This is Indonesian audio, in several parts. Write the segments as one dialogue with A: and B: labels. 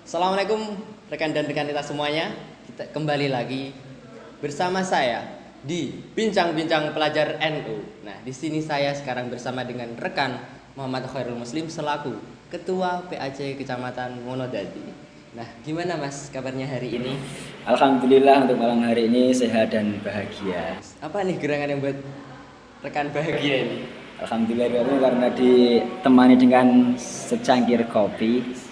A: Assalamualaikum rekan dan rekan kita semuanya. Kita kembali lagi bersama saya di Bincang-bincang Pelajar NU. Nah, di sini saya sekarang bersama dengan rekan Muhammad Khairul Muslim selaku Ketua PAC Kecamatan Wonodadi. Nah, gimana Mas kabarnya hari ini?
B: Alhamdulillah untuk malam hari ini sehat dan bahagia.
A: Apa nih gerangan yang buat rekan bahagia ini?
B: Alhamdulillah karena ditemani dengan secangkir kopi,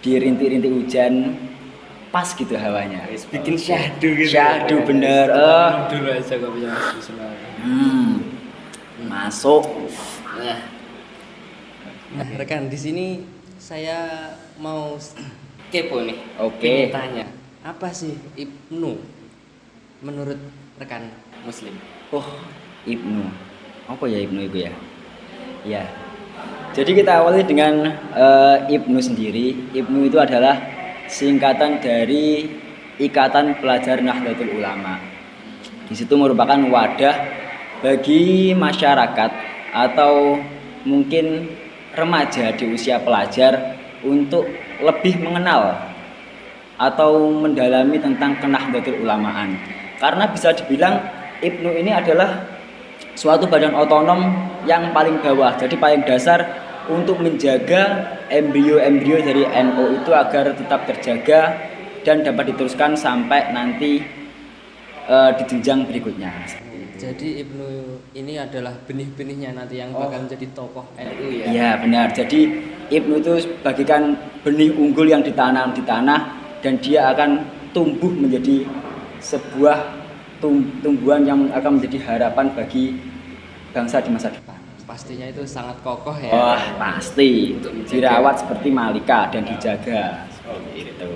B: dirintik-rintik hujan, pas gitu hawanya.
A: Bikin syahdu gitu.
B: Syahdu bener.
A: Dulu aja kopinya Mas Bismillah.
B: Masuk.
A: Nah, rekan di sini saya mau kepo nih.
B: Oke.
A: Pengen tanya, apa sih Ibnu menurut rekan Muslim?
B: Oh, Ibnu. Apa ya Ibnu itu ya? Ya. Jadi kita awali dengan Ibnu sendiri. Ibnu itu adalah singkatan dari Ikatan Pelajar Nahdlatul Ulama. Di situ merupakan wadah bagi masyarakat atau mungkin remaja di usia pelajar untuk lebih mengenal atau mendalami tentang Nahdlatul Ulamaan. Karena bisa dibilang Ibnu ini adalah suatu badan otonom yang paling bawah, jadi paling dasar untuk menjaga embrio-embrio dari NU itu agar tetap terjaga dan dapat diteruskan sampai nanti di jenjang berikutnya.
A: Jadi Ibnu ini adalah benih-benihnya nanti yang bakal menjadi tokoh NU ya?
B: Iya benar, jadi Ibnu itu bagikan benih unggul yang ditanam di tanah dan dia akan tumbuh menjadi sebuah tumbuhan yang akan menjadi harapan bagi bangsa di masa depan.
A: Pastinya itu sangat kokoh ya.
B: Wah pasti,
A: Untuk
B: dirawat seperti malika dan dijaga seperti itu.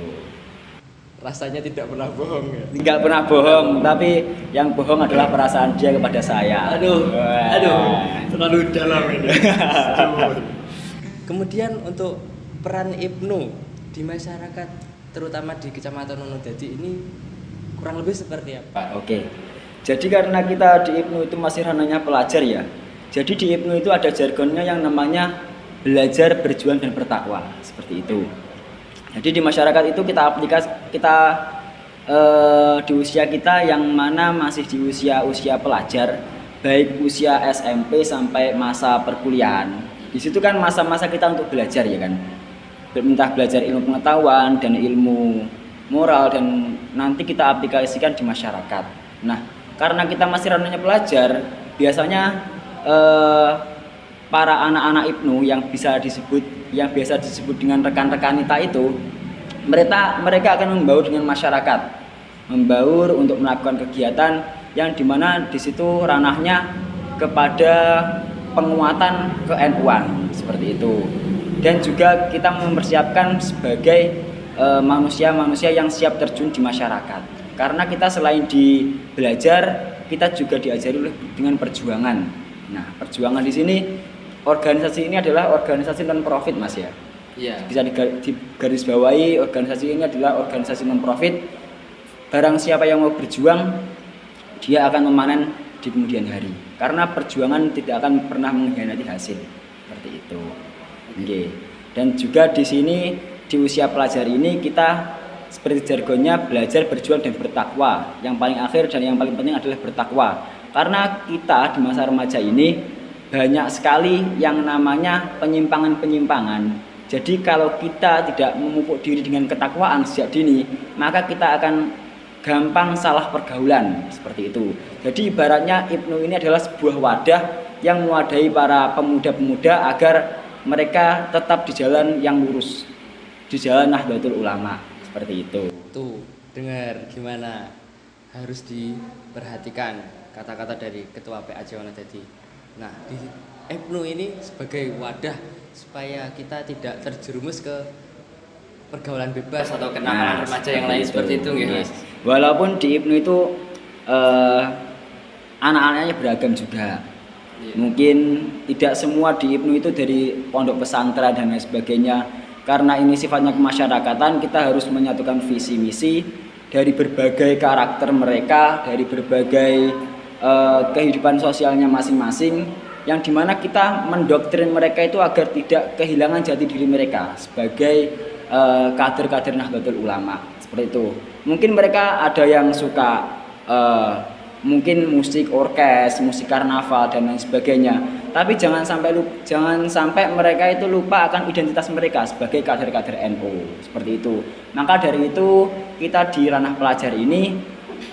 A: Rasanya tidak pernah bohong ya.
B: Tidak pernah bohong, tapi yang bohong adalah perasaan dia kepada saya.
A: Aduh, terlalu dalam ini. Kemudian untuk peran Ibnu di masyarakat, terutama di Kecamatan Wonodadi ini kurang lebih seperti apa?
B: Oke. Jadi karena kita di Ibnu itu masih ranahnya pelajar ya. Jadi di Ibnu itu ada jargonnya yang namanya belajar, berjuang dan bertakwa, seperti itu. Jadi di masyarakat itu di usia kita yang mana masih di usia pelajar, baik usia SMP sampai masa perkuliahan. Di situ kan masa-masa kita untuk belajar ya kan. Entah belajar ilmu pengetahuan dan ilmu moral dan nanti kita aplikasikan di masyarakat. Nah, karena kita masih ranahnya pelajar, biasanya para anak-anak Ibnu yang biasa disebut dengan rekan-rekan kita itu, mereka akan membaur dengan masyarakat, membaur untuk melakukan kegiatan yang dimana di situ ranahnya kepada penguatan ke-NU-an seperti itu. Dan juga kita mempersiapkan sebagai manusia-manusia yang siap terjun di masyarakat. Karena kita selain di belajar, kita juga diajari dengan perjuangan. Nah, perjuangan di sini, organisasi ini adalah organisasi non profit Mas ya.
A: Iya.
B: Bisa digarisbawahi, organisasi ini adalah organisasi non profit. Barang siapa yang mau berjuang, dia akan memanen di kemudian hari. Karena perjuangan tidak akan pernah mengkhianati hasil. Seperti itu. Oke. Dan juga di sini di usia pelajar ini kita seperti jargonnya belajar, berjuang dan bertakwa. Yang paling akhir dan yang paling penting adalah bertakwa. Karena kita di masa remaja ini banyak sekali yang namanya penyimpangan-penyimpangan. Jadi kalau kita tidak memupuk diri dengan ketakwaan sejak dini, maka kita akan gampang salah pergaulan seperti itu. Jadi ibaratnya Ibnu ini adalah sebuah wadah yang mewadahi para pemuda-pemuda agar mereka tetap di jalan yang lurus, di jalan Nahdlatul Ulama seperti itu.
A: Tuh, dengar gimana? Harus diperhatikan kata-kata dari Ketua PAC Wonodadi. Nah, di Ibnu ini sebagai wadah supaya kita tidak terjerumus ke pergaulan bebas atau kenakalan remaja yang lain seperti itu gitu.
B: Walaupun di Ibnu itu anak-anaknya beragam juga. Mungkin tidak semua di Ibnu itu dari pondok pesantren dan lain sebagainya. Karena ini sifatnya kemasyarakatan, kita harus menyatukan visi misi dari berbagai karakter mereka, dari berbagai kehidupan sosialnya masing-masing, yang dimana kita mendoktrin mereka itu agar tidak kehilangan jati diri mereka sebagai kader-kader Nahdlatul Ulama seperti itu. Mungkin mereka ada yang suka mungkin musik orkes, musik karnaval dan lain sebagainya. Tapi jangan sampai mereka itu lupa akan identitas mereka sebagai kader-kader NU seperti itu. Maka dari itu kita di ranah pelajar ini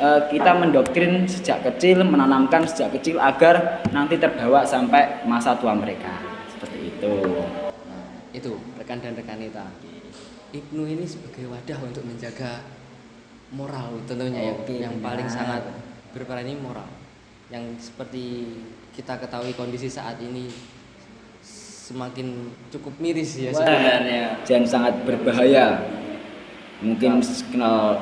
B: kita mendoktrin sejak kecil, menanamkan sejak kecil agar nanti terbawa sampai masa tua mereka seperti itu.
A: Itu rekan dan rekanita. Ibnu ini sebagai wadah untuk menjaga moral tentunya yang paling sangat berperan ini moral. Yang seperti kita ketahui kondisi saat ini semakin cukup miris ya sebenarnya.
B: Dan sangat berbahaya. Mungkin kenal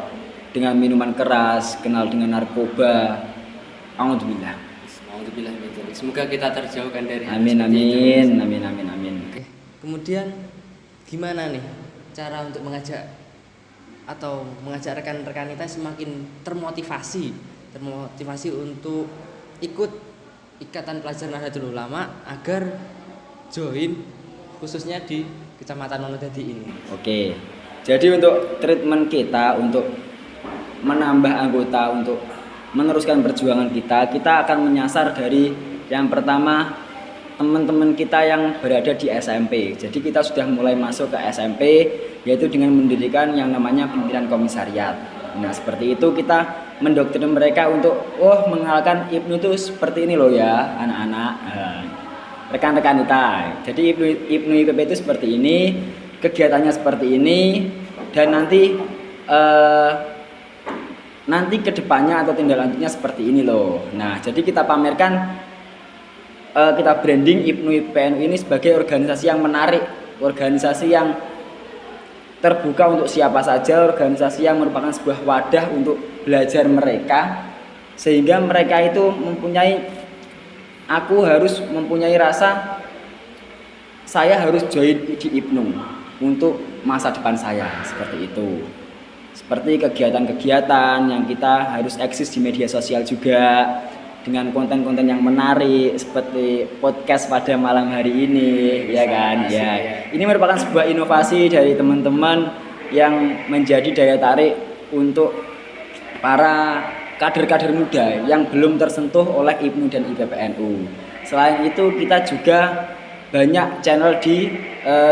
B: dengan minuman keras, kenal dengan narkoba. Alhamdulillah.
A: Semoga kita terjauhkan dari
B: amin.
A: Oke. Kemudian gimana nih cara untuk mengajak rekan-rekan kita semakin termotivasi untuk ikut Ikatan Pelajar Nahdlatul Ulama agar join khususnya di Kecamatan Wonodadi ini.
B: Oke. Jadi untuk treatment kita untuk menambah anggota untuk meneruskan perjuangan kita akan menyasar dari yang pertama teman-teman kita yang berada di SMP. Jadi kita sudah mulai masuk ke SMP yaitu dengan mendirikan yang namanya pimpinan komisariat. Nah, seperti itu kita mendoktrin mereka untuk mengenalkan Ibnu itu seperti ini loh ya, anak-anak. Rekan-rekan kita. Jadi Ibnu IPP itu seperti ini, kegiatannya seperti ini dan nanti kedepannya atau tindak lanjutnya seperti ini loh. Nah, jadi kita pamerkan, kita branding Ibnu PNU ini sebagai organisasi yang menarik, organisasi yang terbuka untuk siapa saja, organisasi yang merupakan sebuah wadah untuk belajar mereka, sehingga mereka itu harus mempunyai rasa saya harus join di Ibnu untuk masa depan saya, seperti itu. Seperti kegiatan-kegiatan yang kita harus eksis di media sosial juga dengan konten-konten yang menarik seperti podcast pada malam hari ini, ya kan? Ya. Ini merupakan sebuah inovasi dari teman-teman yang menjadi daya tarik untuk para kader-kader muda yang belum tersentuh oleh Ibnu dan IPPNU. Selain itu kita juga banyak channel di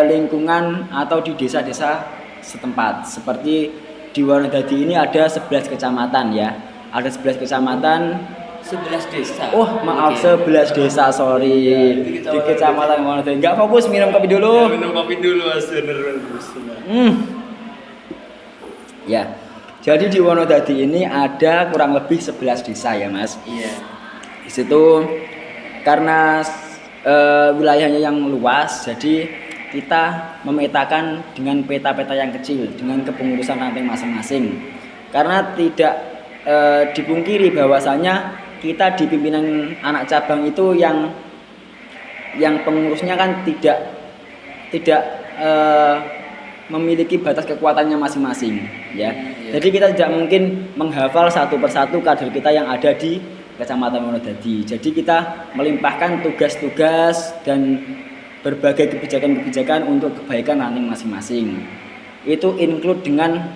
B: lingkungan atau di desa-desa setempat. Seperti di Wonodadi ini ada 11 kecamatan ya. Ada 11 kecamatan,
A: 11 desa.
B: Oh, maaf, 11 desa, sorry. Di Kecamatan Wonodadi. Enggak fokus, minum kopi dulu.
A: Minum kopi dulu,
B: Ya. Jadi di Wonodadi ini ada kurang lebih 11 desa ya, Mas.
A: Iya.
B: Di situ karena wilayahnya yang luas, jadi kita memetakan dengan peta-peta yang kecil dengan kepengurusan ranting masing-masing. Karena tidak dipungkiri bahwasanya kita di pimpinan anak cabang itu yang pengurusnya kan tidak memiliki batas kekuatannya masing-masing ya. Jadi kita tidak mungkin menghafal satu persatu kader kita yang ada di Kecamatan Wonodadi. Jadi kita melimpahkan tugas-tugas dan berbagai kebijakan-kebijakan untuk kebaikan ranting masing-masing. Itu include dengan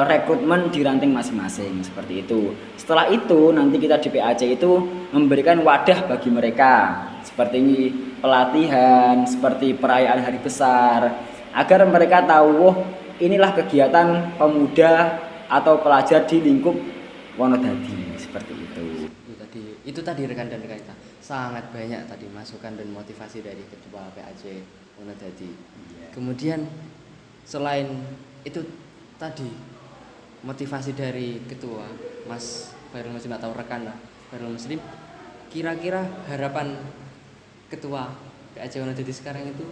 B: rekrutmen di ranting masing-masing seperti itu. Setelah itu nanti kita di PAC itu memberikan wadah bagi mereka seperti ini, pelatihan, seperti perayaan hari besar agar mereka tahu inilah kegiatan pemuda atau pelajar di lingkup Wonodadi seperti itu.
A: Itu tadi rekan dan rekan kita sangat banyak tadi masukan dan motivasi dari ketua PAC Wonodadi. Kemudian selain itu tadi motivasi dari ketua Mas Khairul Muslim atau rekan Khairul Muslim, kira-kira harapan ketua PAC Wonodadi sekarang itu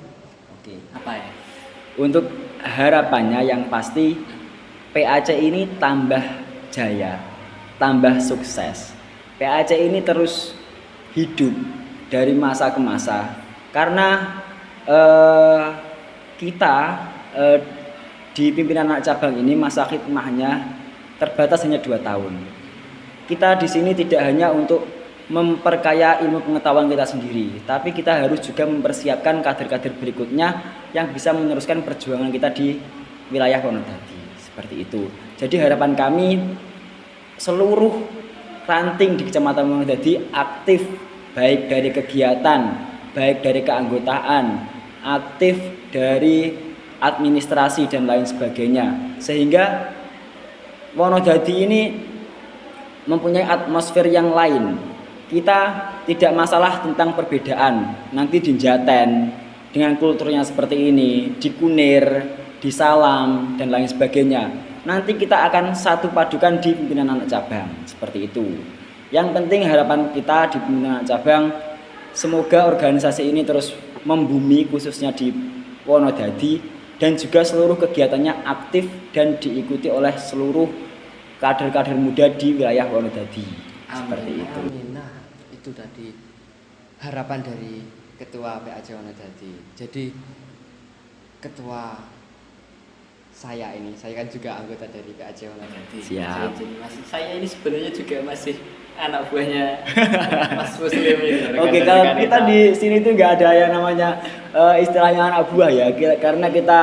A: apa ya?
B: Untuk harapannya yang pasti PAC ini tambah jaya, tambah sukses. PAC ini terus hidup dari masa ke masa karena kita di pimpinan anak cabang ini masa khidmahnya terbatas hanya 2 tahun. Kita di sini tidak hanya untuk memperkaya ilmu pengetahuan kita sendiri, tapi kita harus juga mempersiapkan kader-kader berikutnya yang bisa meneruskan perjuangan kita di wilayah Wonodadi. Seperti itu. Jadi harapan kami seluruh ranting di Kecamatan Wonodadi aktif, baik dari kegiatan, baik dari keanggotaan, aktif dari administrasi dan lain sebagainya, sehingga Wonodadi ini mempunyai atmosfer yang lain. Kita tidak masalah tentang perbedaan. Nanti di Jaten dengan kulturnya seperti ini, di Kunir, di Salam dan lain sebagainya. Nanti kita akan satu padukan di pimpinan anak cabang, seperti itu. Yang penting harapan kita di pimpinan anak cabang, semoga organisasi ini terus membumi khususnya di Wonodadi, dan juga seluruh kegiatannya aktif dan diikuti oleh seluruh kader-kader muda di wilayah Wonodadi. Seperti itu.
A: Amin. Nah, itu tadi harapan dari Ketua PAJ Wonodadi. Jadi ketua saya kan juga anggota dari PAJ Wonodadi.
B: Siap.
A: Saya ini sebenarnya juga masih anak buahnya Mas Muslim ini.
B: Oke, kalau kita di sini tuh nggak ada yang namanya istilahnya anak buah ya, karena kita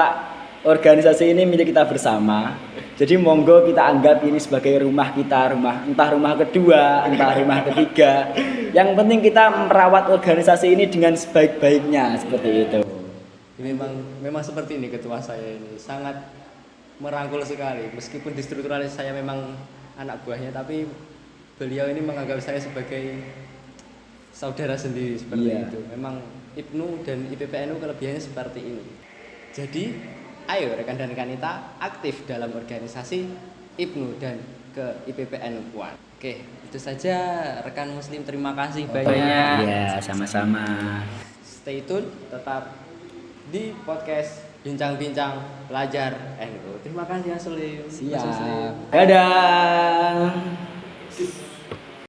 B: organisasi ini milik kita bersama. Jadi monggo kita anggap ini sebagai rumah kita, entah rumah kedua, entah rumah ketiga. Yang penting kita merawat organisasi ini dengan sebaik-baiknya, seperti itu.
A: Memang seperti ini ketua saya ini, sangat merangkul sekali. Meskipun di struktural saya memang anak buahnya, tapi beliau ini menganggap saya sebagai saudara sendiri, seperti itu. Memang IPNU dan IPPNU kelebihannya seperti ini. Jadi ayo rekan dan rekanita aktif dalam organisasi IPNU dan ke IPPNU Puan. Oke, itu saja rekan Muslim, terima kasih banyak.
B: Iya, sama-sama.
A: Stay tune, tetap di podcast Bincang-bincang Pelajar NU. Terima kasih Mas Muslim.
B: Siap. Dadah.